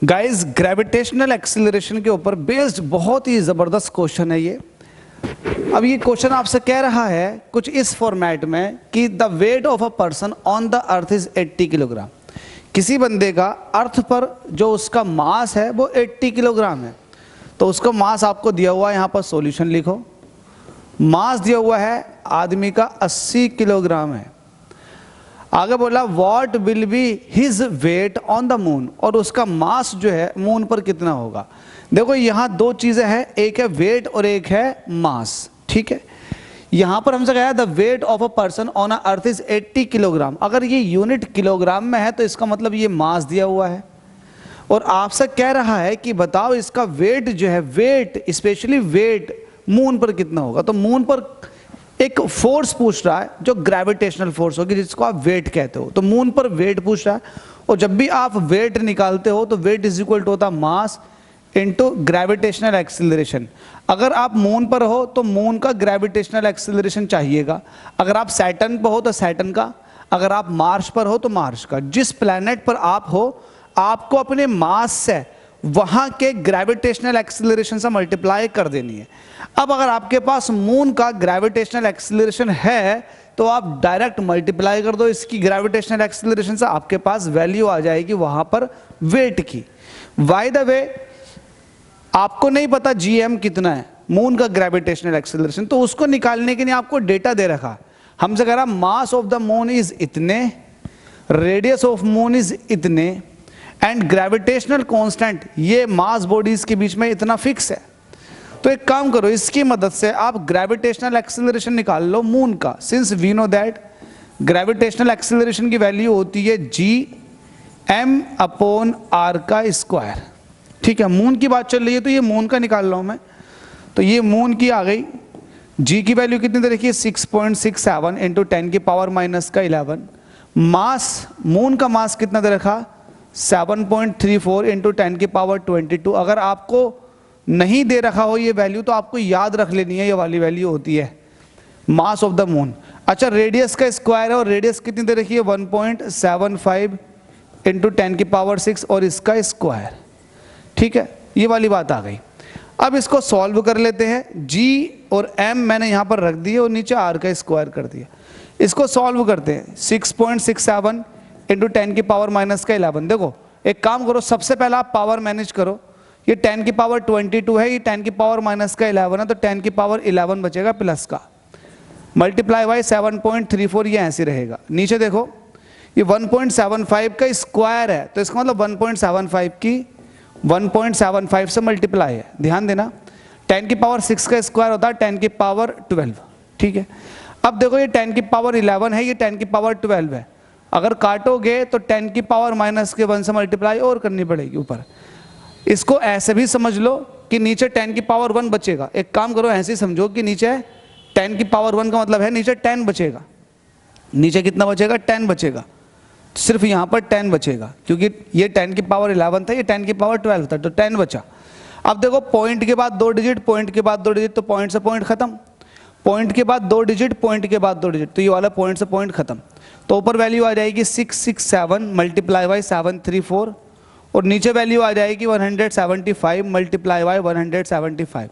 Guys gravitational acceleration के ऊपर based बहुत ही ज़बरदस्त क्वेश्चन है ये। अब ये क्वेश्चन आपसे कह रहा है कुछ इस फॉर्मेट में कि the weight of a person on the earth is 80 kilogram. किसी बंदे का अर्थ पर जो उसका मास है वो 80 किलोग्राम है। तो उसका मास आपको दिया हुआ है, यहाँ पर सॉल्यूशन लिखो। मास दिया हुआ है आदमी का 80 किलोग्राम है। आगे बोला what will be his weight on the moon, और उसका मास जो है मून पर कितना होगा। देखो यहाँ दो चीजें हैं, एक है वेट और एक है मास। ठीक है, यहाँ पर हमसे कहा है the weight of a person on a earth is 80 kilogram. अगर ये यूनिट किलोग्राम में है तो इसका मतलब ये मास दिया हुआ है, और आपसे कह रहा है कि बताओ इसका वेट जो है, वेट स्पेशली वेट मून पर कितना होगा। तो मून पर एक फोर्स पूछ रहा है जो ग्रेविटेशनल फोर्स होगी, जिसको आप वेट कहते हो। तो मून पर वेट पूछ रहा है, और जब भी आप वेट निकालते हो तो वेट इज इक्वल टू होता है मास इनटू ग्रेविटेशनल एक्सीलरेशन। अगर आप मून पर हो तो मून का ग्रेविटेशनल एक्सीलरेशन चाहिएगा, अगर आप सैटर्न पर हो तो सैटर्न का, अगर आप मार्स पर हो तो मार्स का। जिस प्लैनेट पर आप हो आपको अपने मास से वहां के ग्रेविटेशनल एक्सीलरेशन से मल्टीप्लाई कर देनी है। अब अगर आपके पास मून का ग्रेविटेशनल एक्सीलरेशन है तो आप डायरेक्ट मल्टीप्लाई कर दो इसकी ग्रेविटेशनल एक्सीलरेशन से, आपके पास वैल्यू आ जाएगी वहां पर वेट की। बाय द वे आपको नहीं पता जीएम कितना है मून का ग्रेविटेशनल एक्सीलरेशन, तो उसको निकालने के लिए आपको डेटा दे रखा। हमसे कह रहा mass of the moon is इतने, रेडियस ऑफ मून इज इतने, एंड ग्रेविटेशनल कांस्टेंट ये मास बॉडीज के बीच में इतना फिक्स है। तो एक काम करो, इसकी मदद से आप ग्रेविटेशनल एक्सीलरेशन निकाल लो मून का। Since we know that gravitational acceleration की वैल्यू होती है G/m/r का स्क्वायर। ठीक है, मून की बात चल रही है तो ये मून का निकाल रहा हूं मैं। तो ये मून की आ गई, G की वैल्यू कितनी दे रखी है 6.67 इंटू 10⁻⁻11। मास, मून का मास कितना दे रखा 7.34 इंटू 10⁻22। अगर आपको नहीं दे रखा हो ये वैल्यू तो आपको याद रख लेनी है, ये वाली वैल्यू होती है मास ऑफ द मून। अच्छा, रेडियस का स्क्वायर है और रेडियस कितनी दे रखी है 1.75 इंटू 10⁻6 और इसका स्क्वायर। ठीक है, ये वाली बात आ गई। अब इसको सॉल्व कर लेते हैं। G और M मैंने यहाँ पर रख दिए और नीचे R का स्क्वायर कर दिया। इसको सॉल्व करते हैं। 6.67 इंटू 10⁻⁻11। देखो एक काम करो, सबसे पहले आप पावर मैनेज करो। ये 10⁻22 है, ये 10⁻⁻11 है, तो 10⁻11 बचेगा प्लस का, मल्टीप्लाई बाई 7.34, ये ऐसे रहेगा। नीचे देखो ये 1.75 का स्क्वायर है, तो इसका मतलब 1.75 की 1.75 से मल्टीप्लाई है। ध्यान देना, 10⁻6 का स्क्वायर होता है 10⁻12। ठीक है, अब देखो ये 10⁻11 है, ये 10⁻12 है। अगर काटोगे तो 10⁻⁻1 से मल्टीप्लाई और करनी पड़ेगी ऊपर। इसको ऐसे भी समझ लो कि नीचे 10⁻1 बचेगा। एक काम करो, ऐसे ही समझो कि नीचे 10⁻1 का मतलब है नीचे 10 बचेगा। नीचे कितना बचेगा 10 बचेगा, सिर्फ यहाँ पर 10 बचेगा क्योंकि ये 10⁻11 था, ये 10⁻12 था, तो 10 बचा। अब देखो पॉइंट के बाद 2 डिजिट, पॉइंट के बाद 2 डिजिट, तो पॉइंट से पॉइंट खत्म। पॉइंट के बाद 2 डिजिट, पॉइंट के बाद 2 डिजिट, तो ये वाला पॉइंट से पॉइंट खत्म। तो ऊपर वैल्यू आ जाएगी 667 मल्टीप्लाई बाई 734, और नीचे वैल्यू आ जाएगी 175 मल्टीप्लाई बाई 175।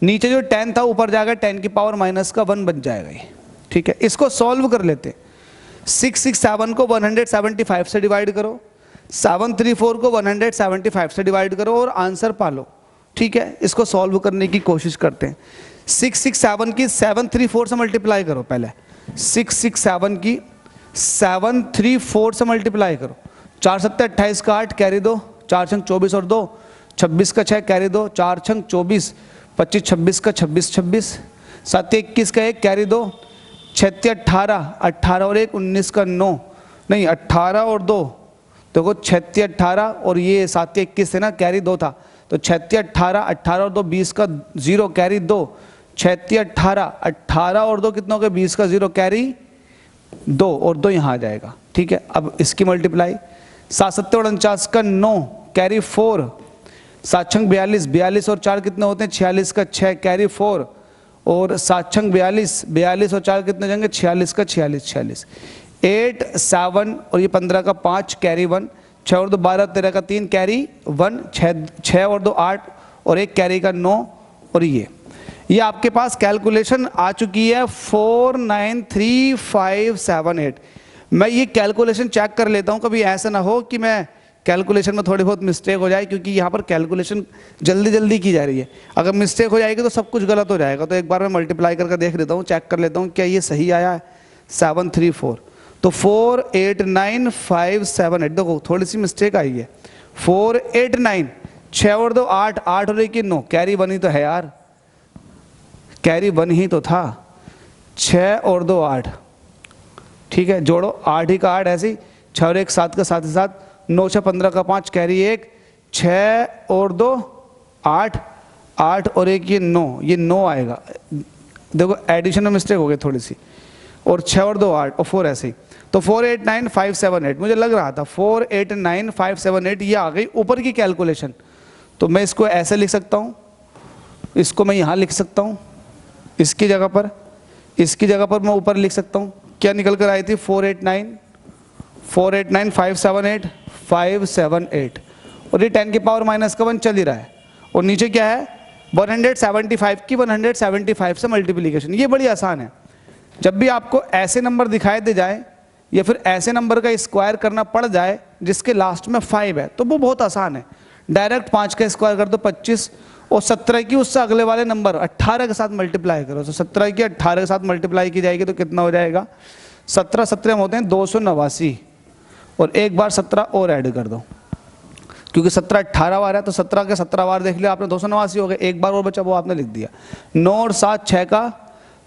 नीचे जो 10 था ऊपर जाकर 10⁻⁻1 बन जाएगा ये। ठीक है, इसको सॉल्व कर लेते। 667 को 175 से डिवाइड करो, 734 को 175 से डिवाइड करो और आंसर पालो। ठीक है, इसको सॉल्व करने की कोशिश करते हैं। 667 की 734 से मल्टीप्लाई करो। पहले 667 की 734 से मल्टीप्लाई करो। 4 7 28 का 8 कैरी दो, 4 छंग 24 और 2 26 का 6 कैरी दो, 4 छंग 24, 25 26 का 26 26, 7 21 का 1 कैरी दो, 6 18, 18 और 1 19 का 9, नहीं 18 और 2, देखो 6 18 और ये 7 21 है ना, कैरी 2 था, तो 6 18, 18 और 2 20 का 0 कैरी 2, 6 18, 18 और 2 कितना हो गया 20 का 0 कैरी 2 और 2 यहाँ आ जाएगा। ठीक है, अब इसकी मल्टीप्लाई 7 7 49 का 9 कैरी 4, 7 छंग 42, 42 और 4 कितने होते हैं 46 का 6 कैरी 4, और 7 छंग 42, 42 और 4 कितने जाएंगे 46 का 46, 8 7 और ये 15 का 5 कैरी 1, 6 और 2 12, 13 का 3 कैरी 1, 6 और 2 8 और 1 कैरी का 9 और ये आपके पास कैलकुलेशन आ चुकी है 493578। मैं ये कैलकुलेशन चेक कर लेता हूँ, कभी ऐसा ना हो कि मैं कैलकुलेशन में थोड़ी बहुत मिस्टेक हो जाए, क्योंकि यहाँ पर कैलकुलेशन जल्दी जल्दी की जा रही है। अगर मिस्टेक हो जाएगी तो सब कुछ गलत हो जाएगा। तो एक बार मैं मल्टीप्लाई करके देख लेता हूँ, चेक कर लेता हूँ क्या ये सही आया है। 734 तो 489578, देखो थोड़ी सी मिस्टेक आई है। 489, 6 और 2 8, 8 और 1 9, कैरी 1 ही तो है यार, कैरी 1 ही तो था। 6 और 2 8, ठीक है, जोड़ो 8 ही का 8 ऐसे ही, 6 और 1 7 का 7 ही 7, 9 6 15 का 5 कैरी 1, 6 और 2 8, 8 और 1 ये 9, ये 9 आएगा। देखो एडिशन में मिस्टेक हो गई थोड़ी सी, और 6 और 2 8 और 4 ऐसे ही। तो 489578 मुझे लग रहा था 489578 ये आ गई ऊपर की कैलकुलेशन। तो मैं इसको ऐसे लिख सकता हूँ, इसको मैं यहाँ लिख सकता हूँ, इसकी जगह पर, इसकी जगह पर मैं ऊपर लिख सकता हूँ। क्या निकल कर आई थी 489,578 और ये 10 की पावर माइनस का 1 चल ही रहा है। और नीचे क्या है 175 की 175 से मल्टीप्लीकेशन। ये बड़ी आसान है। जब भी आपको ऐसे नंबर दिखाई दे जाए या फिर ऐसे नंबर का स्क्वायर करना पड़ जाए जिसके लास्ट में 5 है, तो वो बहुत आसान है। डायरेक्ट 5 का स्क्वायर कर दो 25, और 17 की उससे अगले वाले नंबर 18 के साथ मल्टीप्लाई करो। तो 17 की 18 के साथ मल्टीप्लाई की जाएगी तो कितना हो जाएगा, 17 17 में होते हैं 289, और एक बार 17 और ऐड कर दो, क्योंकि 17 18 बार है तो 17 के 17 बार देख लिया आपने, 289 हो गए। एक बार और बचा वो आपने लिख दिया। 9 और 7 6 का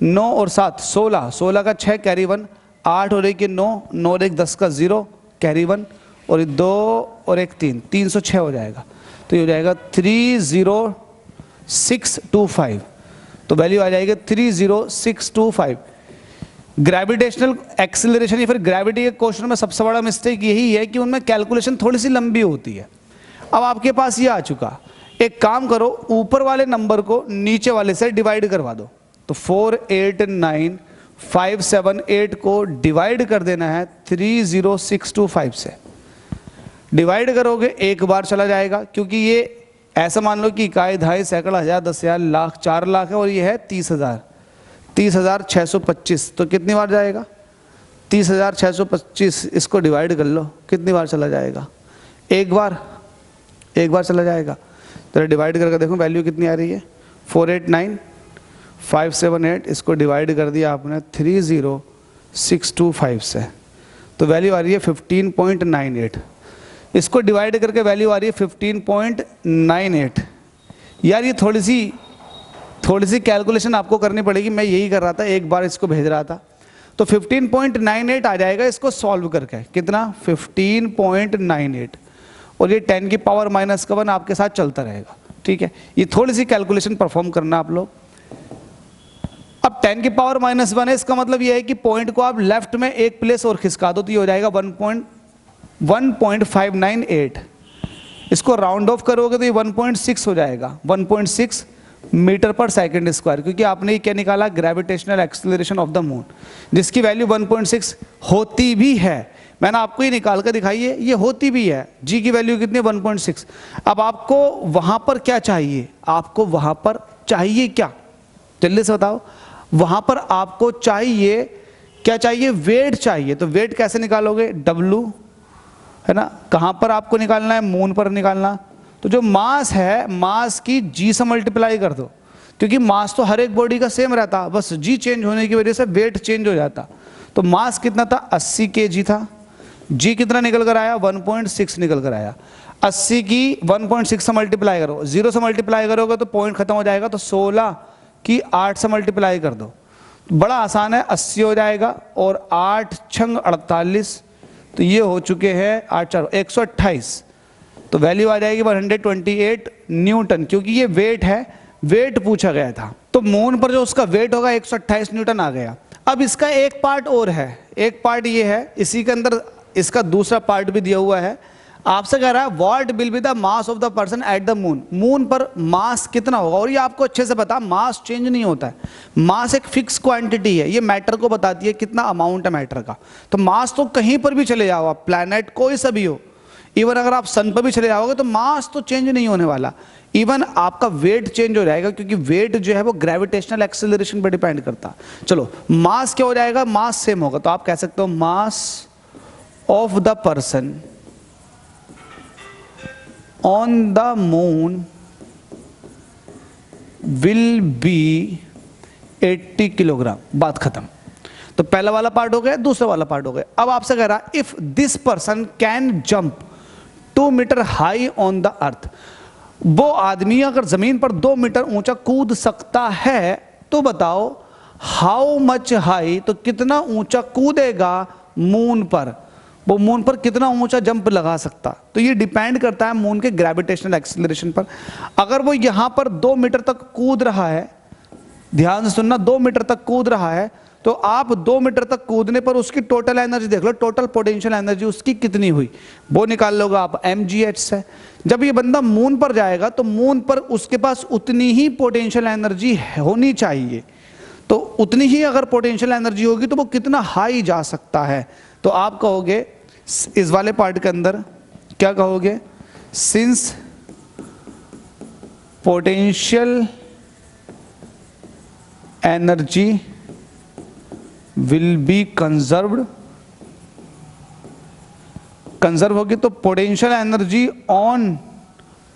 9 और 7 16, 16 का 6 कैरी 1, 8 और 1 9, 9 और 1 10 का 0 कैरी 1, और 2 और 1 3, 306 हो जाएगा। तो ये हो जाएगा 30625। तो वैल्यू आ जाएगी 30625। ग्रेविटेशनल एक्सेलरेशन या फिर ग्रेविटी के क्वेश्चन में सबसे बड़ा मिस्टेक यही है कि उनमें कैलकुलेशन थोड़ी सी लंबी होती है। अब आपके पास ये आ चुका, एक काम करो, ऊपर वाले नंबर को नीचे वाले से डिवाइड करवा दो। तो 489578 को डिवाइड कर देना है 30625 से। डिवाइड करोगे एक बार चला जाएगा, क्योंकि ये ऐसा मान लो कि इकाई दहाई सैकड़ा हजार 10,000 लाख 4 लाख है, और ये है 30,000, 30,625। तो कितनी बार जाएगा 30,625, इसको डिवाइड कर लो कितनी बार चला जाएगा, एक बार चला जाएगा। तो डिवाइड करके देखो वैल्यू कितनी आ रही है 489578, इसको डिवाइड कर दिया आपने 30625 से, तो वैल्यू आ रही है 15.98। इसको डिवाइड करके वैल्यू आ रही है 15.98। यार ये थोड़ी सी कैलकुलेशन आपको करनी पड़ेगी। मैं यही कर रहा था, एक बार इसको भेज रहा था। तो 15.98 आ जाएगा इसको सॉल्व करके, कितना 15.98, और ये 10 की पावर माइनस का 1 आपके साथ चलता रहेगा। ठीक है, ये थोड़ी सी कैलकुलेशन परफॉर्म करना आप लोग। अब 10 की पावर माइनस 1 है, इसका मतलब ये है कि पॉइंट को आप लेफ्ट में एक प्लेस और खिसका दो, तो ये हो जाएगा 1.598। इसको राउंड ऑफ करोगे तो ये 1.6 हो जाएगा, 1.6 मीटर पर सेकंड स्क्वायर, क्योंकि आपने ये क्या निकाला, gravitational acceleration of the moon, जिसकी वैल्यू 1.6 होती भी है। मैंने आपको ये निकाल कर दिखाई है, ये होती भी है। जी की वैल्यू कितनी है 1.6। अब आपको वहां पर क्या चाहिए, आपको वहां पर चाहिए क्या, जल्दी से बताओ। वहां पर आपको चाहिए क्या, चाहिए वेट चाहिए। तो वेट कैसे निकालोगे, W है ना, कहां पर आपको निकालना है, मून पर निकालना। तो जो मास है, मास की G से मल्टीप्लाई कर दो, क्योंकि मास तो हर एक बॉडी का सेम रहता, बस G चेंज होने की वजह से वेट चेंज हो जाता। तो मास कितना था 80 kg था, G कितना निकल कर आया 1.6 निकल कर आया। 80 की 1.6 से मल्टीप्लाई करो, 0 से मल्टीप्लाई करोगे तो पॉइंट खत्म हो जाएगा, तो 16 की 8 से मल्टीप्लाई कर दो, बड़ा आसान है, 80 हो जाएगा, और 8 छंग 48, तो ये हो चुके हैं 8 4 128। तो वैल्यू आ जाएगी 128 न्यूटन, क्योंकि ये वेट है, वेट पूछा गया था। तो मून पर जो उसका वेट होगा 128 न्यूटन आ गया। अब इसका एक पार्ट और है, एक पार्ट ये है, इसी के अंदर इसका दूसरा पार्ट भी दिया हुआ है। आपसे कह रहा है what will be the mass of the person at the moon, moon पर मास कितना होगा। और ये आपको अच्छे से पता, मास चेंज नहीं होता है, मास एक फिक्स क्वांटिटी है, ये मैटर को बताती है कितना अमाउंट है मैटर का। तो मास तो कहीं पर भी चले जाओ आप, प्लैनेट कोई सा भी हो, इवन अगर आप सन पर भी चले जाओगे तो मास तो चेंज नहीं होने वाला, इवन आपका वेट चेंज हो जाएगा, क्योंकि वेट जो है वो ग्रेविटेशनल एक्सेलरेशन पर डिपेंड करता। चलो मास क्या हो जाएगा, मास सेम होगा, तो आप कह सकते हो mass of the person on the moon will be 80 kilogram. बात खत्म। तो पहला वाला पार्ट हो गया, दूसरा वाला पार्ट हो गया। अब आपसे कह रहा if this person can jump 2 metre high on the earth, वो आदमी अगर जमीन पर 2 मीटर ऊंचा कूद सकता है तो बताओ हाउ मच हाई, तो कितना ऊंचा कूदेगा मून पर, वो मून पर कितना ऊंचा जंप लगा सकता। तो ये डिपेंड करता है मून के ग्रेविटेशनल एक्सीलरेशन पर। अगर वो यहां पर 2 मीटर तक कूद रहा है, ध्यान से सुनना, 2 मीटर तक कूद रहा है, तो आप 2 मीटर तक कूदने पर उसकी टोटल एनर्जी देख लो, टोटल पोटेंशियल एनर्जी उसकी कितनी हुई, वो निकाल लोगे आप mgh से। जब ये बंदा मून पर जाएगा तो मून पर उसके पास उतनी ही पोटेंशियल एनर्जी होनी चाहिए, तो उतनी ही अगर पोटेंशियल एनर्जी होगी तो वो कितना हाई जा सकता है। तो आप कहोगे इस वाले पार्ट के अंदर क्या कहोगे, since potential energy will be conserved, conserve होगी तो potential energy on,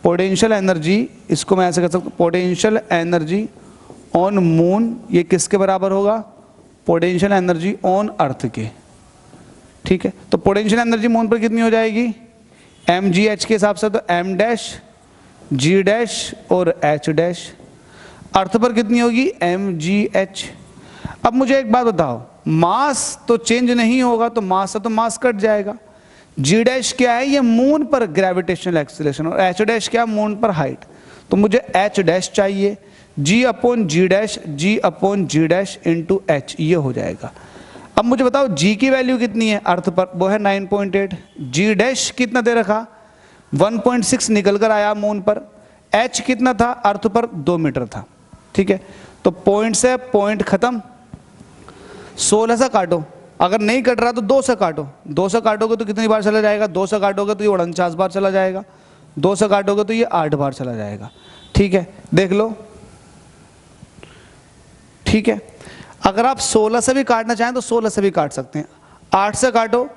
potential energy, इसको मैं ऐसे कह सकता हूं, पोटेंशियल एनर्जी ऑन मून ये किसके बराबर होगा, पोटेंशियल एनर्जी ऑन अर्थ के। ठीक है, तो पोटेंशियल एनर्जी मून पर कितनी हो जाएगी, mgh के हिसाब से तो m डैश g डैश और h डैश। अर्थ पर कितनी होगी mgh। अब मुझे एक बात बताओ, मास तो चेंज नहीं होगा, तो मास से तो मास कट जाएगा। g डैश क्या है, ये मून पर ग्रेविटेशनल एक्सीलरेशन, और h डैश क्या, मून पर हाइट। तो मुझे h डैश चाहिए, g upon g dash, g upon g dash into h, ये हो जाएगा। अब मुझे बताओ g की वैल्यू कितनी है अर्थ पर, वो है 9.8, g डैश कितना दे रखा 1.6 निकल कर आया मून पर, h कितना था अर्थ पर 2 मीटर था। ठीक है, तो पॉइंट से पॉइंट खत्म, 16 से काटो, अगर नहीं कट रहा तो 2 से काटो, 2 से काटोगे तो कितनी बार चला जाएगा, 2 से काटोगे तो ये 49 बार चला जाएगा, 2 से काटोगे तो ये 8 बार चला जाएगा। ठीक है, देख लो। ठीक है, अगर आप 16 से भी काटना चाहें तो 16 से भी काट सकते हैं, 8 से काटो,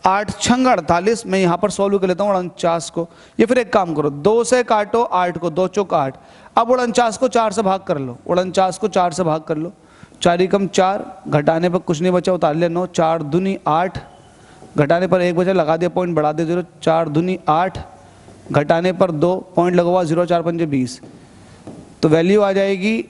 8 छंग 48, मैं यहाँ पर सॉल्व कर लेता हूँ 49 को। ये फिर एक काम करो, 2 से काटो 8 को, 2 चौक 8, अब 49 को 4 से भाग कर लो, 49 को 4 से भाग कर लो, 4 एकम 4, घटाने पर कुछ नहीं बचा, उतार लिया 9, 4 दूनी 8, घटाने पर 1 बचा, लगा दिया पॉइंट, बढ़ा दिया 0, 4 दूनी 8, घटाने पर 2 पॉइंट लगवा 0, 4 पंजे 20, तो वैल्यू आ जाएगी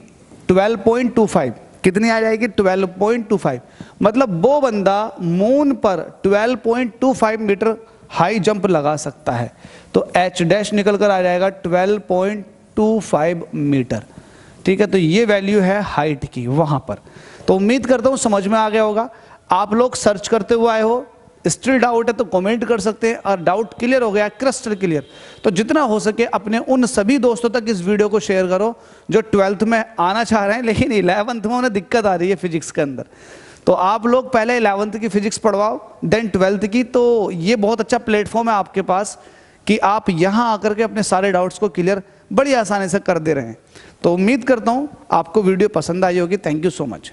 12.25। कितनी आ जाएगी 12.25। मतलब वो बंदा मून पर 12.25 मीटर हाई जंप लगा सकता है, तो h डैश निकल कर आ जाएगा 12.25 मीटर। ठीक है, तो ये वैल्यू है हाइट की वहां पर। तो उम्मीद करता हूं समझ में आ गया होगा। आप लोग सर्च करते हुए आए हो, स्टिल डाउट है तो कमेंट कर सकते हैं, और डाउट क्लियर हो गया, क्रिस्टल क्लियर, तो जितना हो सके अपने उन सभी दोस्तों तक इस वीडियो को शेयर करो जो 12th में आना चाह रहे हैं लेकिन 11th में उन्हें दिक्कत आ रही है फिजिक्स के अंदर। तो आप लोग पहले 11th की फिजिक्स पढ़वाओ, देन 12th की। तो ये बहुत अच्छा प्लेटफॉर्म है आपके पास कि आप यहाँ आकर के अपने सारे डाउट्स को क्लियर बड़ी आसानी से कर दे रहे हैं। तो उम्मीद करता हूँ आपको वीडियो पसंद आई होगी। Thank you so much.